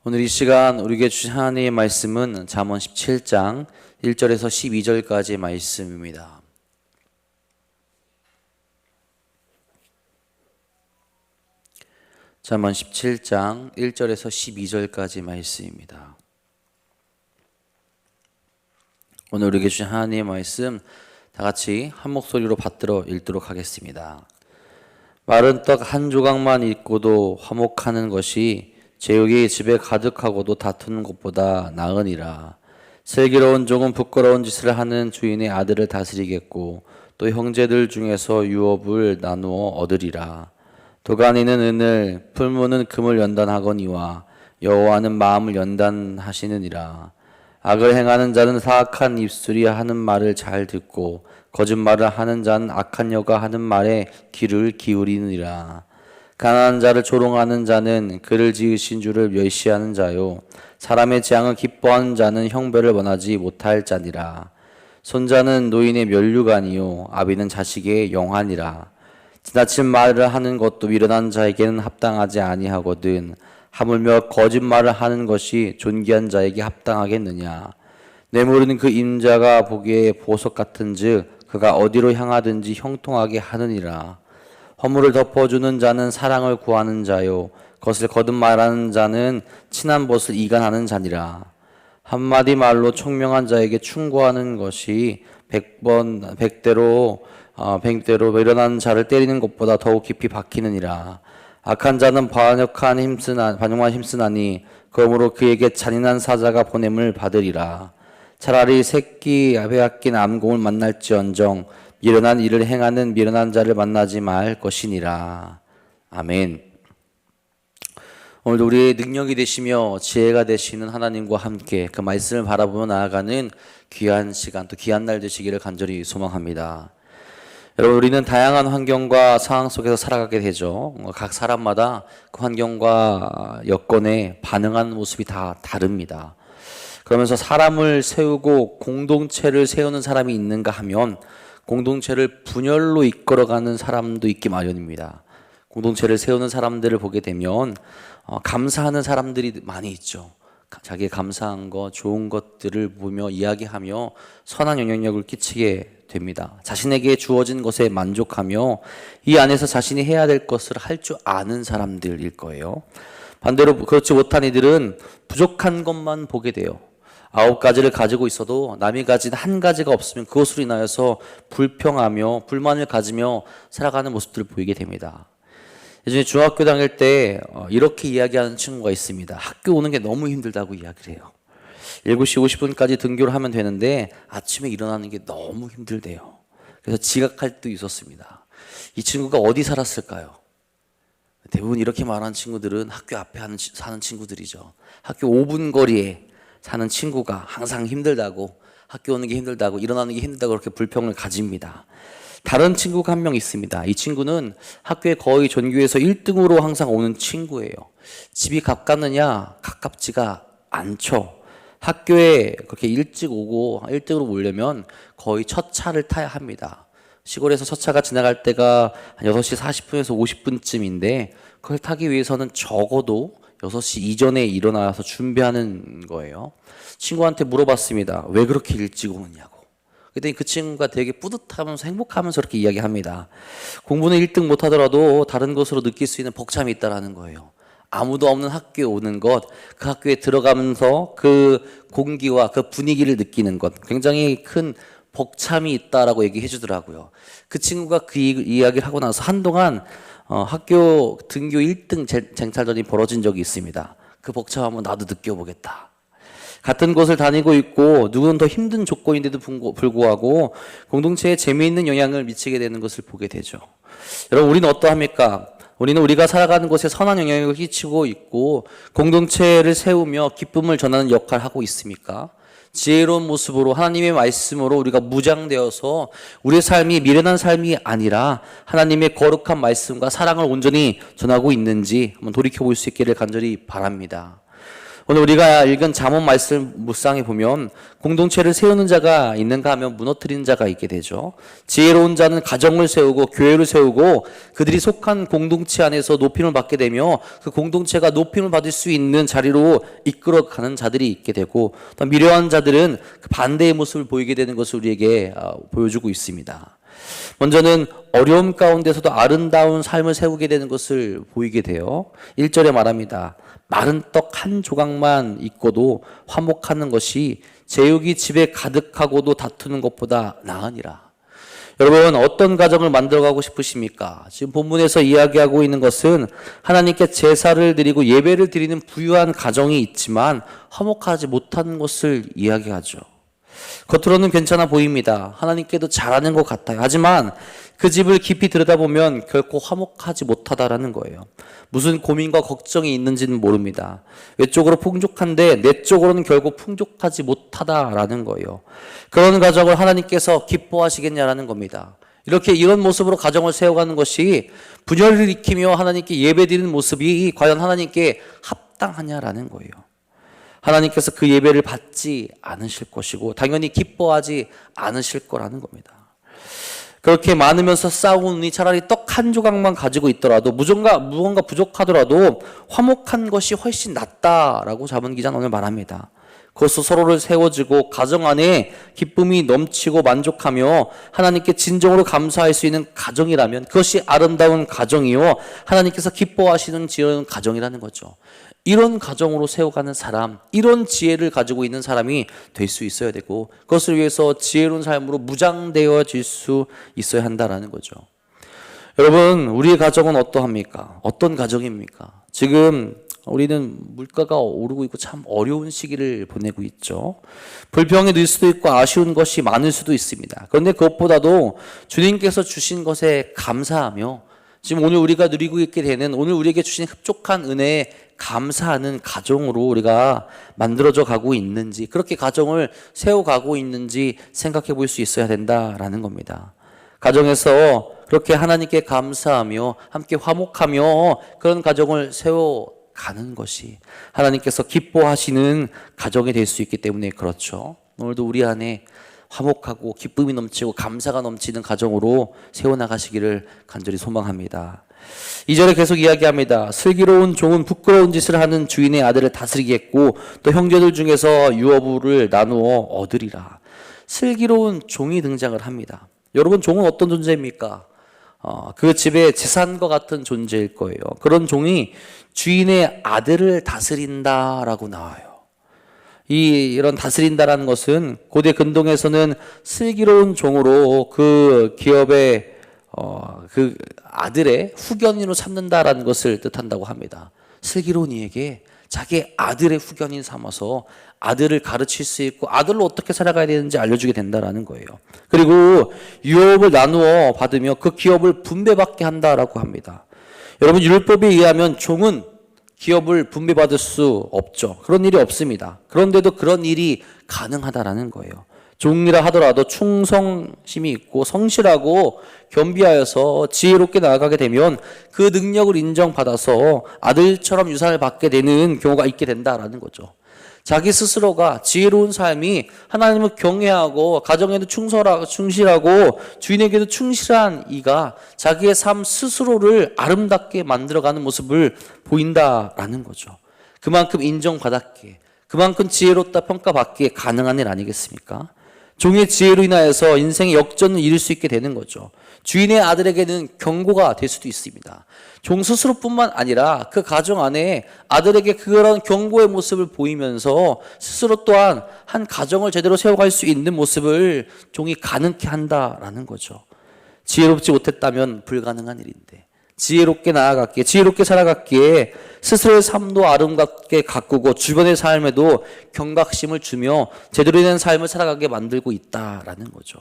오늘 이 시간 우리에게 주신 하나님의 말씀은 잠언 17장 1절에서 12절까지의 말씀입니다. 잠언 17장 1절에서 12절까지 말씀입니다. 오늘 우리에게 주신 하나님의 말씀 다 같이 한 목소리로 받들어 읽도록 하겠습니다. 마른 떡 한 조각만 있고도 화목하는 것이 제육이 집에 가득하고도 다투는 것보다 나으니라. 슬기로운 종은 부끄러운 짓을 하는 주인의 아들을 다스리겠고 또 형제들 중에서 유업을 나누어 얻으리라. 도가니는 은을, 풀무는 금을 연단하거니와 여호와는 마음을 연단하시느니라. 악을 행하는 자는 사악한 입술이 하는 말을 잘 듣고 거짓말을 하는 자는 악한 여가 하는 말에 귀를 기울이느니라. 가난한 자를 조롱하는 자는 그를 지으신 주를 멸시하는 자요, 사람의 재앙을 기뻐하는 자는 형벌을 원하지 못할 자니라. 손자는 노인의 면류관이요 아비는 자식의 영환이라. 지나친 말을 하는 것도 미련한 자에게는 합당하지 아니하거든 하물며 거짓말을 하는 것이 존귀한 자에게 합당하겠느냐. 뇌물은 그 임자가 보기에 보석 같은즉 그가 어디로 향하든지 형통하게 하느니라. 허물을 덮어주는 자는 사랑을 구하는 자요 그것을 거듭말하는 자는 친한 벗을 이간하는 자니라. 한마디 말로 총명한 자에게 충고하는 것이 백대로 미련한 자를 때리는 것보다 더욱 깊이 박히느니라. 악한 자는 반역만 힘쓰나니 그러므로 그에게 잔인한 사자가 보냄을 받으리라. 차라리 새끼 빼앗긴 암곰을 만날지언정 미련한 일을 행하는 미련한 자를 만나지 말 것이니라. 아멘. 오늘도 우리의 능력이 되시며 지혜가 되시는 하나님과 함께 그 말씀을 바라보며 나아가는 귀한 시간 또 귀한 날 되시기를 간절히 소망합니다. 여러분, 우리는 다양한 환경과 상황 속에서 살아가게 되죠. 각 사람마다 그 환경과 여건에 반응하는 모습이 다 다릅니다. 그러면서 사람을 세우고 공동체를 세우는 사람이 있는가 하면 공동체를 분열로 이끌어가는 사람도 있기 마련입니다. 공동체를 세우는 사람들을 보게 되면 감사하는 사람들이 많이 있죠. 자기의 감사한 것, 좋은 것들을 보며 이야기하며 선한 영향력을 끼치게 됩니다. 자신에게 주어진 것에 만족하며 이 안에서 자신이 해야 될 것을 할 줄 아는 사람들일 거예요. 반대로 그렇지 못한 이들은 부족한 것만 보게 돼요. 9가지를 가지고 있어도 남이 가진 한 가지가 없으면 그것으로 인하여서 불평하며 불만을 가지며 살아가는 모습들을 보이게 됩니다. 예전에 중학교 다닐 때 이렇게 이야기하는 친구가 있습니다. 학교 오는 게 너무 힘들다고 이야기를 해요. 7시 50분까지 등교를 하면 되는데 아침에 일어나는 게 너무 힘들대요. 그래서 지각할 때도 있었습니다. 이 친구가 어디 살았을까요? 대부분 이렇게 말하는 친구들은 학교 앞에 사는 친구들이죠. 학교 5분 거리에 사는 친구가 항상 힘들다고, 학교 오는 게 힘들다고, 일어나는 게 힘들다고 그렇게 불평을 가집니다. 다른 친구가 한 명 있습니다. 이 친구는 학교에 거의 전교에서 1등으로 항상 오는 친구예요. 집이 가깝느냐? 가깝지가 않죠. 학교에 그렇게 일찍 오고 1등으로 오려면 거의 첫 차를 타야 합니다. 시골에서 첫 차가 지나갈 때가 한 6시 40분에서 50분쯤인데 그걸 타기 위해서는 적어도 6시 이전에 일어나서 준비하는 거예요. 친구한테 물어봤습니다. 왜 그렇게 일찍 오느냐고. 그랬더니 그 친구가 되게 뿌듯하면서 행복하면서 그렇게 이야기합니다. 공부는 1등 못하더라도 다른 것으로 느낄 수 있는 벅참이 있다는 거예요. 아무도 없는 학교에 오는 것, 그 학교에 들어가면서 그 공기와 그 분위기를 느끼는 것, 굉장히 큰 벅참이 있다라고 얘기해 주더라고요. 그 친구가 그 이야기를 하고 나서 한동안 학교 등교 1등 쟁탈전이 벌어진 적이 있습니다. 그 벅참함을 나도 느껴보겠다. 같은 곳을 다니고 있고 누구는 더 힘든 조건인데도 불구하고 공동체에 재미있는 영향을 미치게 되는 것을 보게 되죠. 여러분, 우리는 어떠합니까? 우리는 우리가 살아가는 곳에 선한 영향력을 끼치고 있고 공동체를 세우며 기쁨을 전하는 역할을 하고 있습니까? 지혜로운 모습으로 하나님의 말씀으로 우리가 무장되어서 우리의 삶이 미련한 삶이 아니라 하나님의 거룩한 말씀과 사랑을 온전히 전하고 있는지 한번 돌이켜볼 수 있기를 간절히 바랍니다. 오늘 우리가 읽은 잠언 말씀 묵상해 보면 공동체를 세우는 자가 있는가 하면 무너뜨리는 자가 있게 되죠. 지혜로운 자는 가정을 세우고 교회를 세우고 그들이 속한 공동체 안에서 높임을 받게 되며 그 공동체가 높임을 받을 수 있는 자리로 이끌어가는 자들이 있게 되고, 또 미련한 자들은 그 반대의 모습을 보이게 되는 것을 우리에게 보여주고 있습니다. 먼저는 어려움 가운데서도 아름다운 삶을 세우게 되는 것을 보이게 돼요. 1절에 말합니다. 마른 떡 한 조각만 있고도 화목하는 것이 제육이 집에 가득하고도 다투는 것보다 나으니라. 여러분, 어떤 가정을 만들어가고 싶으십니까? 지금 본문에서 이야기하고 있는 것은 하나님께 제사를 드리고 예배를 드리는 부유한 가정이 있지만 화목하지 못하는 것을 이야기하죠. 겉으로는 괜찮아 보입니다. 하나님께도 잘하는 것 같아요. 하지만 그 집을 깊이 들여다보면 결코 화목하지 못하다라는 거예요. 무슨 고민과 걱정이 있는지는 모릅니다. 외적으로 풍족한데 내적으로는 결국 풍족하지 못하다라는 거예요. 그런 가정을 하나님께서 기뻐하시겠냐라는 겁니다. 이런 모습으로 가정을 세워가는 것이 분열을 일으키며 하나님께 예배드리는 모습이 과연 하나님께 합당하냐라는 거예요. 하나님께서 그 예배를 받지 않으실 것이고 당연히 기뻐하지 않으실 거라는 겁니다. 그렇게 많으면서 싸우니 차라리 떡 한 조각만 가지고 있더라도 무언가 부족하더라도 화목한 것이 훨씬 낫다라고 잠언 기자는 오늘 말합니다. 그것도 서로를 세워주고 가정 안에 기쁨이 넘치고 만족하며 하나님께 진정으로 감사할 수 있는 가정이라면 그것이 아름다운 가정이요 하나님께서 기뻐하시는 지은 가정이라는 거죠. 이런 가정으로 세워가는 사람, 이런 지혜를 가지고 있는 사람이 될 수 있어야 되고 그것을 위해서 지혜로운 삶으로 무장되어질 수 있어야 한다라는 거죠. 여러분, 우리의 가정은 어떠합니까? 어떤 가정입니까? 지금 우리는 물가가 오르고 있고 참 어려운 시기를 보내고 있죠. 불평이 늘 수도 있고 아쉬운 것이 많을 수도 있습니다. 그런데 그것보다도 주님께서 주신 것에 감사하며 지금 오늘 우리가 누리고 있게 되는 오늘 우리에게 주신 흡족한 은혜에 감사하는 가정으로 우리가 만들어져 가고 있는지, 그렇게 가정을 세워가고 있는지 생각해 볼 수 있어야 된다라는 겁니다. 가정에서 그렇게 하나님께 감사하며 함께 화목하며 그런 가정을 세워가는 것이 하나님께서 기뻐하시는 가정이 될 수 있기 때문에 그렇죠. 오늘도 우리 안에 화목하고 기쁨이 넘치고 감사가 넘치는 가정으로 세워나가시기를 간절히 소망합니다. 2절에 계속 이야기합니다. 슬기로운 종은 부끄러운 짓을 하는 주인의 아들을 다스리겠고 또 형제들 중에서 유업을 나누어 얻으리라. 슬기로운 종이 등장을 합니다. 여러분, 종은 어떤 존재입니까? 그 집의 재산과 같은 존재일 거예요. 그런 종이 주인의 아들을 다스린다라고 나와요. 이런 다스린다라는 것은 고대 근동에서는 슬기로운 종으로 그 기업의 그 아들의 후견인으로 삼는다라는 것을 뜻한다고 합니다. 슬기로운 이에게 자기 아들의 후견인 삼아서 아들을 가르칠 수 있고 아들로 어떻게 살아가야 되는지 알려주게 된다라는 거예요. 그리고 유업을 나누어 받으며 그 기업을 분배받게 한다라고 합니다. 여러분, 율법에 의하면 종은 기업을 분배받을 수 없죠. 그런 일이 없습니다. 그런데도 그런 일이 가능하다라는 거예요. 종이라 하더라도 충성심이 있고 성실하고 겸비하여서 지혜롭게 나아가게 되면 그 능력을 인정받아서 아들처럼 유산을 받게 되는 경우가 있게 된다라는 거죠. 자기 스스로가 지혜로운 삶이 하나님을 경외하고 가정에도 충실하고 주인에게도 충실한 이가 자기의 삶 스스로를 아름답게 만들어가는 모습을 보인다라는 거죠. 그만큼 인정받았기에, 그만큼 지혜롭다 평가받기에 가능한 일 아니겠습니까? 종의 지혜로 인하여서 인생의 역전을 이룰 수 있게 되는 거죠. 주인의 아들에게는 경고가 될 수도 있습니다. 종 스스로뿐만 아니라 그 가정 안에 아들에게 그런 경고의 모습을 보이면서 스스로 또한 한 가정을 제대로 세워갈 수 있는 모습을 종이 가능케 한다라는 거죠. 지혜롭지 못했다면 불가능한 일인데 지혜롭게 나아갔기에, 지혜롭게 살아갔기에 스스로의 삶도 아름답게 가꾸고 주변의 삶에도 경각심을 주며 제대로 된 삶을 살아가게 만들고 있다라는 거죠.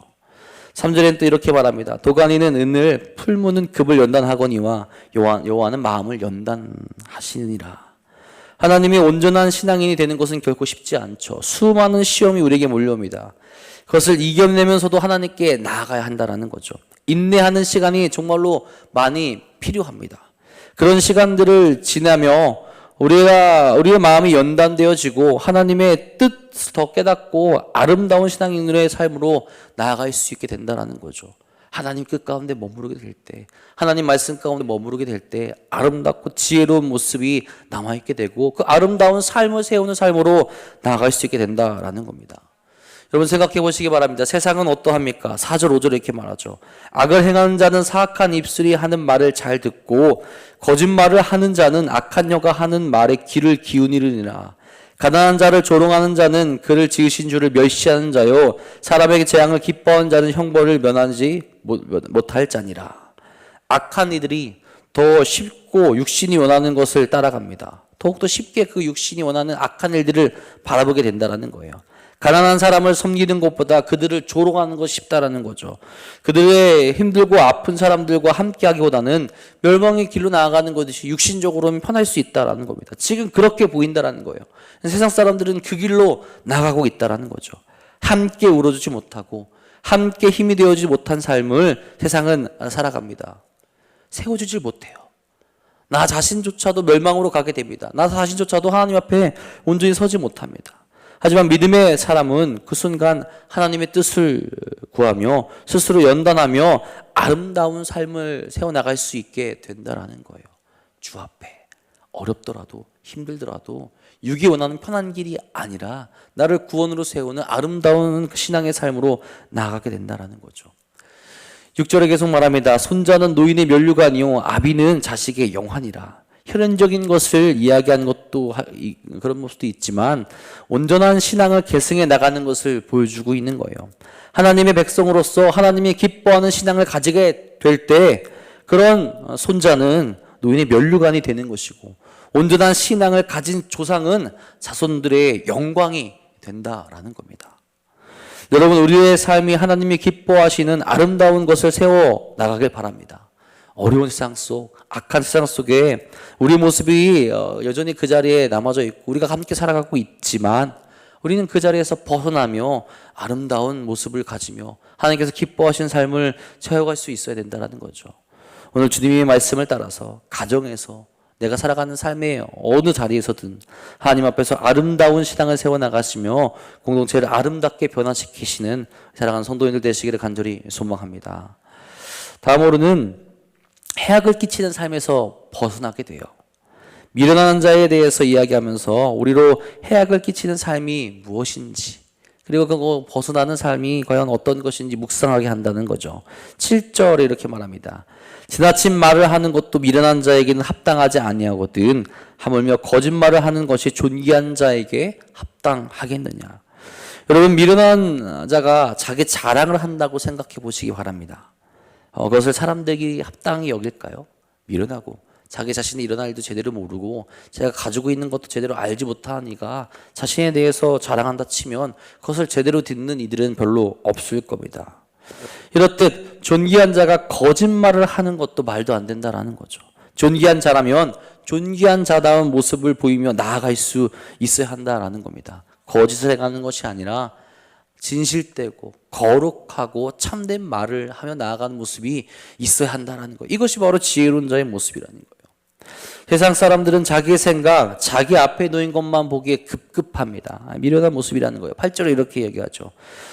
3절에는 또 이렇게 말합니다. 도가니는 은을, 풀무는 급을 연단하거니와 여호와는 마음을 연단하시느니라. 하나님의 온전한 신앙인이 되는 것은 결코 쉽지 않죠. 수많은 시험이 우리에게 몰려옵니다. 그것을 이겨내면서도 하나님께 나아가야 한다라는 거죠. 인내하는 시간이 정말로 많이 필요합니다. 그런 시간들을 지나며 우리의 마음이 연단되어지고 하나님의 뜻을 더 깨닫고 아름다운 신앙인의 삶으로 나아갈 수 있게 된다는 거죠. 하나님 뜻 가운데 머무르게 될 때, 하나님 말씀 가운데 머무르게 될 때 아름답고 지혜로운 모습이 남아있게 되고 그 아름다운 삶을 세우는 삶으로 나아갈 수 있게 된다라는 겁니다. 여러분 생각해 보시기 바랍니다. 세상은 어떠합니까? 4절 5절 이렇게 말하죠. 악을 행하는 자는 사악한 입술이 하는 말을 잘 듣고 거짓말을 하는 자는 악한 여가 하는 말에 귀를 기울이느니라. 가난한 자를 조롱하는 자는 그를 지으신 주를 멸시하는 자요 사람에게 재앙을 기뻐하는 자는 형벌을 면하지 못할 자니라. 악한 이들이 더 쉽고 육신이 원하는 것을 따라갑니다. 더욱더 쉽게 그 육신이 원하는 악한 일들을 바라보게 된다는 거예요. 가난한 사람을 섬기는 것보다 그들을 조롱하는 것이 쉽다라는 거죠. 그들의 힘들고 아픈 사람들과 함께하기보다는 멸망의 길로 나아가는 것이 육신적으로는 편할 수 있다라는 겁니다. 지금 그렇게 보인다라는 거예요. 세상 사람들은 그 길로 나가고 있다라는 거죠. 함께 울어주지 못하고 함께 힘이 되어주지 못한 삶을 세상은 살아갑니다. 세워주질 못해요. 나 자신조차도 멸망으로 가게 됩니다. 나 자신조차도 하나님 앞에 온전히 서지 못합니다. 하지만 믿음의 사람은 그 순간 하나님의 뜻을 구하며 스스로 연단하며 아름다운 삶을 세워나갈 수 있게 된다는 거예요. 주 앞에 어렵더라도 힘들더라도 육이 원하는 편한 길이 아니라 나를 구원으로 세우는 아름다운 신앙의 삶으로 나아가게 된다는 거죠. 6절에 계속 말합니다. 손자는 노인의 면류관이요 아비는 자식의 영환이라. 혈연적인 것을 이야기하는 것도 그런 모습도 있지만 온전한 신앙을 계승해 나가는 것을 보여주고 있는 거예요. 하나님의 백성으로서 하나님이 기뻐하는 신앙을 가지게 될 때 그런 손자는 노인의 면류관이 되는 것이고 온전한 신앙을 가진 조상은 자손들의 영광이 된다라는 겁니다. 여러분 우리의 삶이 하나님이 기뻐하시는 아름다운 것을 세워 나가길 바랍니다. 어려운 세상 속, 악한 세상 속에 우리 모습이 여전히 그 자리에 남아져 있고 우리가 함께 살아가고 있지만 우리는 그 자리에서 벗어나며 아름다운 모습을 가지며 하나님께서 기뻐하시는 삶을 채워갈 수 있어야 된다는 거죠. 오늘 주님의 말씀을 따라서 가정에서 내가 살아가는 삶의 어느 자리에서든 하나님 앞에서 아름다운 신앙을 세워나가시며 공동체를 아름답게 변화시키시는 사랑하는 성도님들 되시기를 간절히 소망합니다. 다음으로는 해악을 끼치는 삶에서 벗어나게 돼요. 미련한 자에 대해서 이야기하면서 우리로 해악을 끼치는 삶이 무엇인지 그리고 그거 벗어나는 삶이 과연 어떤 것인지 묵상하게 한다는 거죠. 7절에 이렇게 말합니다. 지나친 말을 하는 것도 미련한 자에게는 합당하지 아니하거든 하물며 거짓말을 하는 것이 존귀한 자에게 합당하겠느냐. 여러분 미련한 자가 자기 자랑을 한다고 생각해 보시기 바랍니다. 그것을 사람들이 합당히 여길까요? 미련하고 자기 자신이 일어날 일도 제대로 모르고 제가 가지고 있는 것도 제대로 알지 못한 이가 자신에 대해서 자랑한다 치면 그것을 제대로 듣는 이들은 별로 없을 겁니다. 이렇듯 존귀한 자가 거짓말을 하는 것도 말도 안 된다라는 거죠. 존귀한 자라면 존귀한 자다운 모습을 보이며 나아갈 수 있어야 한다라는 겁니다. 거짓을 행하는 것이 아니라 진실되고 거룩하고 참된 말을 하며 나아가는 모습이 있어야 한다는 거예요. 이것이 바로 지혜로운 자의 모습이라는 거예요. 세상 사람들은 자기의 생각, 자기 앞에 놓인 것만 보기에 급급합니다. 미련한 모습이라는 거예요. 8절에 이렇게 얘기하죠.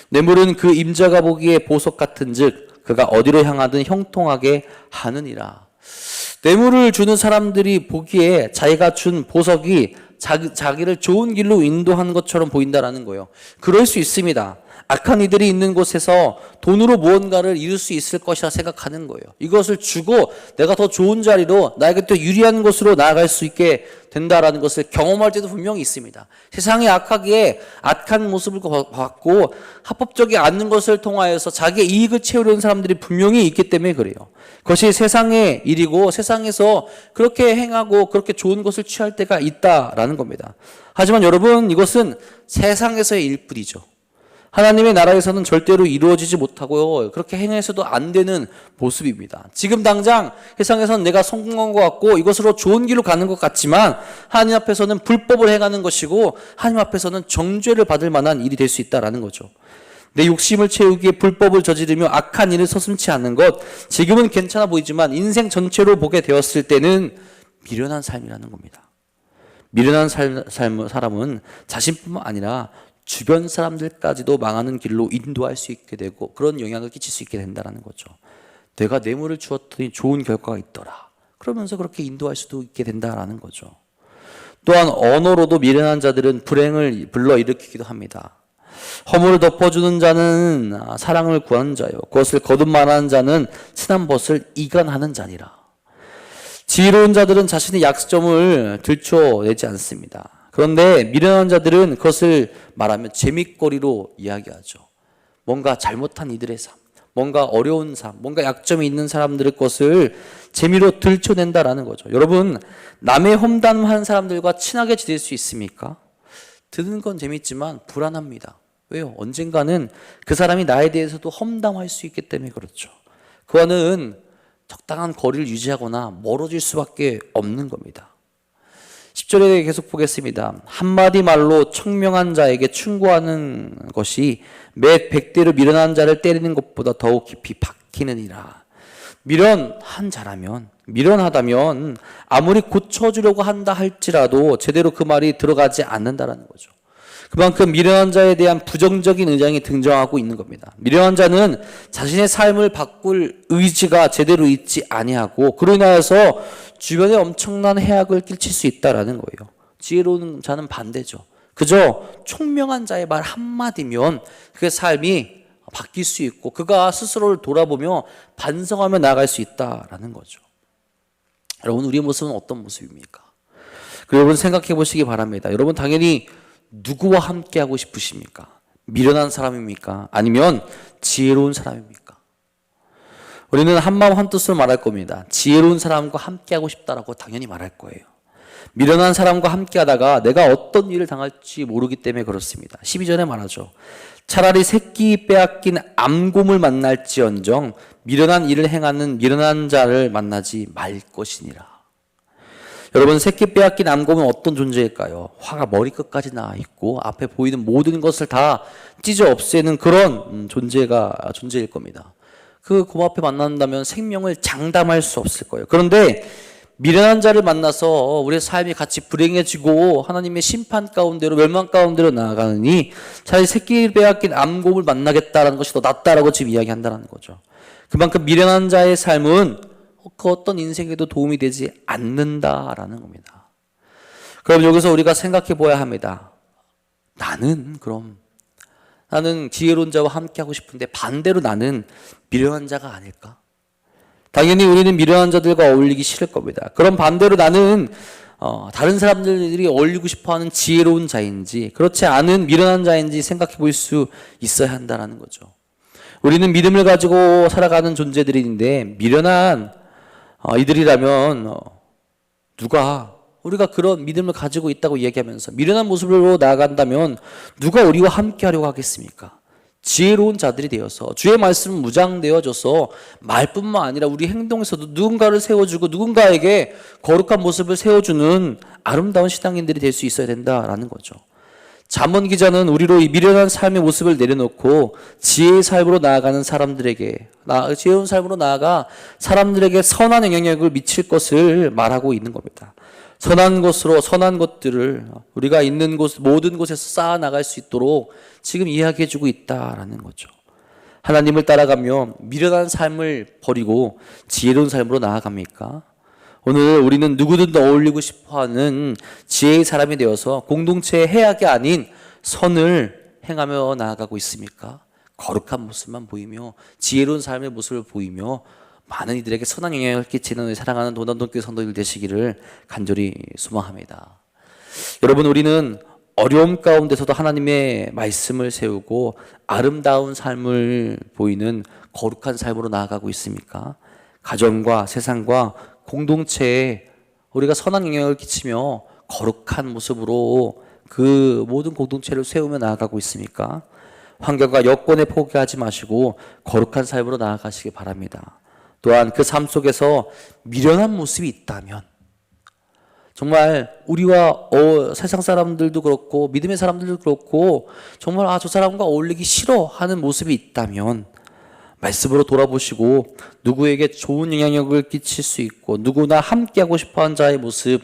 뇌물은 그 임자가 보기에 보석 같은 즉 그가 어디로 향하든 형통하게 하느니라. 뇌물을 주는 사람들이 보기에 자기가 준 보석이 자기를 좋은 길로 인도하는 것처럼 보인다라는 거예요. 그럴 수 있습니다. 악한 이들이 있는 곳에서 돈으로 무언가를 이룰 수 있을 것이라 생각하는 거예요. 이것을 주고 내가 더 좋은 자리로 나에게 또 유리한 곳으로 나아갈 수 있게 된다라는 것을 경험할 때도 분명히 있습니다. 세상이 악하기에 악한 모습을 갖고 합법적이 않는 것을 통하여서 자기의 이익을 채우려는 사람들이 분명히 있기 때문에 그래요. 그것이 세상의 일이고 세상에서 그렇게 행하고 그렇게 좋은 것을 취할 때가 있다라는 겁니다. 하지만 여러분 이것은 세상에서의 일뿐이죠. 하나님의 나라에서는 절대로 이루어지지 못하고요. 그렇게 행해서도 안 되는 모습입니다. 지금 당장 세상에서는 내가 성공한 것 같고 이것으로 좋은 길로 가는 것 같지만 하나님 앞에서는 불법을 행하는 것이고 하나님 앞에서는 정죄를 받을 만한 일이 될 수 있다는 거죠. 내 욕심을 채우기 위해 불법을 저지르며 악한 일을 서슴지 않는 것, 지금은 괜찮아 보이지만 인생 전체로 보게 되었을 때는 미련한 삶이라는 겁니다. 미련한 사람은 자신뿐만 아니라 주변 사람들까지도 망하는 길로 인도할 수 있게 되고 그런 영향을 끼칠 수 있게 된다는 거죠. 내가 뇌물을 주었더니 좋은 결과가 있더라. 그러면서 그렇게 인도할 수도 있게 된다라는 거죠. 또한 언어로도 미련한 자들은 불행을 불러일으키기도 합니다. 허물을 덮어주는 자는 사랑을 구하는 자요, 그것을 거듭말하는 자는 친한 벗을 이간하는 자니라. 지혜로운 자들은 자신의 약점을 들춰내지 않습니다. 그런데 미련한 자들은 그것을 말하면 재밌거리로 이야기하죠. 뭔가 잘못한 이들의 삶, 뭔가 어려운 삶, 뭔가 약점이 있는 사람들의 것을 재미로 들춰낸다라는 거죠. 여러분, 남의 험담하는 사람들과 친하게 지낼 수 있습니까? 듣는 건 재밌지만 불안합니다. 왜요? 언젠가는 그 사람이 나에 대해서도 험담할 수 있기 때문에 그렇죠. 그와는 적당한 거리를 유지하거나 멀어질 수밖에 없는 겁니다. 10절에 계속 보겠습니다. 한마디 말로 청명한 자에게 충고하는 것이 몇 100대로 미련한 자를 때리는 것보다 더욱 깊이 박히느니라. 미련하다면 아무리 고쳐주려고 한다 할지라도 제대로 그 말이 들어가지 않는다라는 거죠. 그만큼 미련한 자에 대한 부정적인 의장이 등장하고 있는 겁니다. 미련한 자는 자신의 삶을 바꿀 의지가 제대로 있지 아니하고 그로 인하여서 주변에 엄청난 해악을 끼칠 수 있다라는 거예요. 지혜로운 자는 반대죠. 그저 총명한 자의 말 한마디면 그의 삶이 바뀔 수 있고 그가 스스로를 돌아보며 반성하며 나아갈 수 있다라는 거죠. 여러분, 우리의 모습은 어떤 모습입니까? 그리고 여러분 생각해 보시기 바랍니다. 여러분 당연히 누구와 함께 하고 싶으십니까? 미련한 사람입니까? 아니면 지혜로운 사람입니까? 우리는 한마음 한뜻으로 말할 겁니다. 지혜로운 사람과 함께 하고 싶다라고 당연히 말할 거예요. 미련한 사람과 함께 하다가 내가 어떤 일을 당할지 모르기 때문에 그렇습니다. 12절에 말하죠. 차라리 새끼 빼앗긴 암곰을 만날지언정 미련한 일을 행하는 미련한 자를 만나지 말 것이니라. 여러분, 새끼 빼앗긴 암곰은 어떤 존재일까요? 화가 머리끝까지 나 있고 앞에 보이는 모든 것을 다 찢어 없애는 그런 존재일 겁니다. 그 곰 앞에 만난다면 생명을 장담할 수 없을 거예요. 그런데 미련한 자를 만나서 우리의 삶이 같이 불행해지고 하나님의 심판 가운데로 멸망 가운데로 나아가느니 차라리 새끼 빼앗긴 암곰을 만나겠다라는 것이 더 낫다라고 지금 이야기한다는 거죠. 그만큼 미련한 자의 삶은 그 어떤 인생에도 도움이 되지 않는다라는 겁니다. 그럼 여기서 우리가 생각해 보아야 합니다. 나는 지혜로운 자와 함께 하고 싶은데 반대로 나는 미련한 자가 아닐까? 당연히 우리는 미련한 자들과 어울리기 싫을 겁니다. 그럼 반대로 나는 다른 사람들이 어울리고 싶어하는 지혜로운 자인지 그렇지 않은 미련한 자인지 생각해 볼 수 있어야 한다는 거죠. 우리는 믿음을 가지고 살아가는 존재들인데 미련한 이들이라면 우리가 그런 믿음을 가지고 있다고 얘기하면서 미련한 모습으로 나아간다면 누가 우리와 함께 하려고 하겠습니까? 지혜로운 자들이 되어서 주의 말씀은 무장되어져서 말뿐만 아니라 우리 행동에서도 누군가를 세워주고 누군가에게 거룩한 모습을 세워주는 아름다운 신앙인들이 될 수 있어야 된다라는 거죠. 잠언 기자는 우리로 이 미련한 삶의 모습을 내려놓고 지혜의 삶으로 나아가는 지혜로운 삶으로 나아가 사람들에게 선한 영향력을 미칠 것을 말하고 있는 겁니다. 선한 것들을 우리가 있는 모든 곳에서 쌓아 나갈 수 있도록 지금 이야기해주고 있다라는 거죠. 하나님을 따라가며 미련한 삶을 버리고 지혜로운 삶으로 나아갑니까? 오늘 우리는 누구든 어울리고 싶어하는 지혜의 사람이 되어서 공동체의 해악이 아닌 선을 행하며 나아가고 있습니까? 거룩한 모습만 보이며 지혜로운 삶의 모습을 보이며 많은 이들에게 선한 영향을 끼치는 사랑하는 도남동교회 성도들 되시기를 간절히 소망합니다. 여러분, 우리는 어려움 가운데서도 하나님의 말씀을 세우고 아름다운 삶을 보이는 거룩한 삶으로 나아가고 있습니까? 가정과 세상과 공동체에 우리가 선한 영향을 끼치며 거룩한 모습으로 그 모든 공동체를 세우며 나아가고 있습니까? 환경과 여건에 포기하지 마시고 거룩한 삶으로 나아가시기 바랍니다. 또한 그 삶 속에서 미련한 모습이 있다면 정말 우리와 세상 사람들도 그렇고 믿음의 사람들도 그렇고 정말 저 사람과 어울리기 싫어하는 모습이 있다면 말씀으로 돌아보시고 누구에게 좋은 영향력을 끼칠 수 있고 누구나 함께하고 싶어하는 자의 모습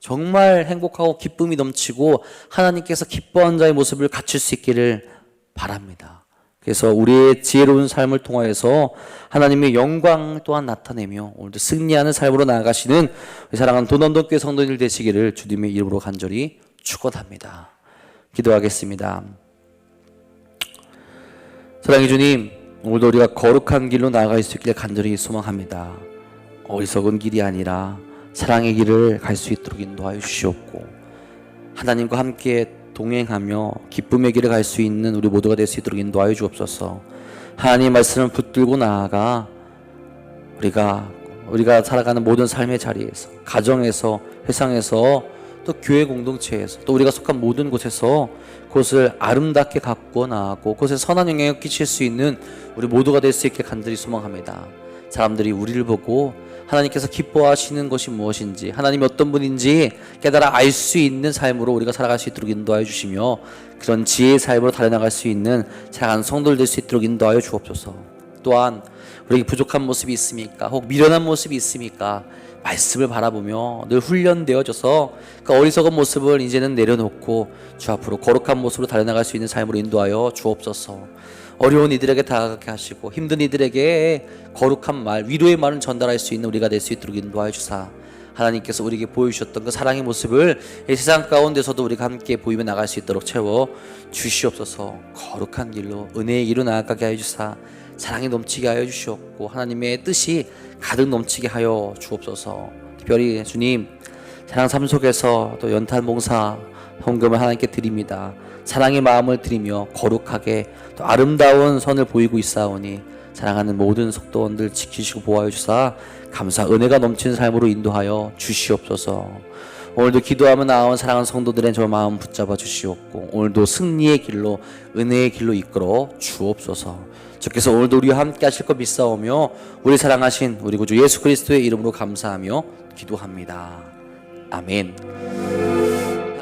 정말 행복하고 기쁨이 넘치고 하나님께서 기뻐하는 자의 모습을 갖출 수 있기를 바랍니다. 그래서 우리의 지혜로운 삶을 통하여서 하나님의 영광 또한 나타내며 오늘도 승리하는 삶으로 나아가시는 우리 사랑하는 도남동교회 성도들 되시기를 주님의 이름으로 간절히 축원합니다. 기도하겠습니다. 사랑의 주님, 오늘도 우리가 거룩한 길로 나아갈 수 있기를 간절히 소망합니다. 어리석은 길이 아니라 사랑의 길을 갈 수 있도록 인도하여 주시옵고 하나님과 함께 동행하며 기쁨의 길을 갈 수 있는 우리 모두가 될 수 있도록 인도하여 주옵소서. 하나님의 말씀을 붙들고 나아가 우리가 살아가는 모든 삶의 자리에서, 가정에서, 회상에서, 또 교회 공동체에서, 또 우리가 속한 모든 곳에서 그것을 아름답게 갖고 나가고 그것에 선한 영향을 끼칠 수 있는 우리 모두가 될 수 있게 간절히 소망합니다. 사람들이 우리를 보고 하나님께서 기뻐하시는 것이 무엇인지, 하나님이 어떤 분인지 깨달아 알 수 있는 삶으로 우리가 살아갈 수 있도록 인도하여 주시며 그런 지혜의 삶으로 달려나갈 수 있는 사랑하는 성도들 될 수 있도록 인도하여 주옵소서. 또한 우리에게 부족한 모습이 있습니까? 혹 미련한 모습이 있습니까? 말씀을 바라보며 늘 훈련되어져서 그 어리석은 모습을 이제는 내려놓고 주 앞으로 거룩한 모습으로 달려나갈 수 있는 삶으로 인도하여 주옵소서. 어려운 이들에게 다가가게 하시고 힘든 이들에게 거룩한 말, 위로의 말을 전달할 수 있는 우리가 될 수 있도록 인도하여 주사 하나님께서 우리에게 보여주셨던 그 사랑의 모습을 이 세상 가운데서도 우리가 함께 보이며 나갈 수 있도록 채워 주시옵소서. 거룩한 길로, 은혜의 길로 나아가게 하여 주사 사랑이 넘치게 하여 주시옵고 하나님의 뜻이 가득 넘치게 하여 주옵소서. 특별히 주님, 사랑 삶 속에서 또 연탄 봉사 헌금을 하나님께 드립니다. 사랑의 마음을 드리며 거룩하게 또 아름다운 선을 보이고 있사오니 사랑하는 모든 속도원들 지키시고 보호하여 주사 감사 은혜가 넘치는 삶으로 인도하여 주시옵소서. 오늘도 기도하며 나온 사랑하는 성도들의 저 마음 붙잡아 주시옵고 오늘도 승리의 길로, 은혜의 길로 이끌어 주옵소서. 주께서 오늘도 우리와 함께 하실 것 믿사오며 우리 사랑하신 우리 구주 예수 그리스도의 이름으로 감사하며 기도합니다. 아멘.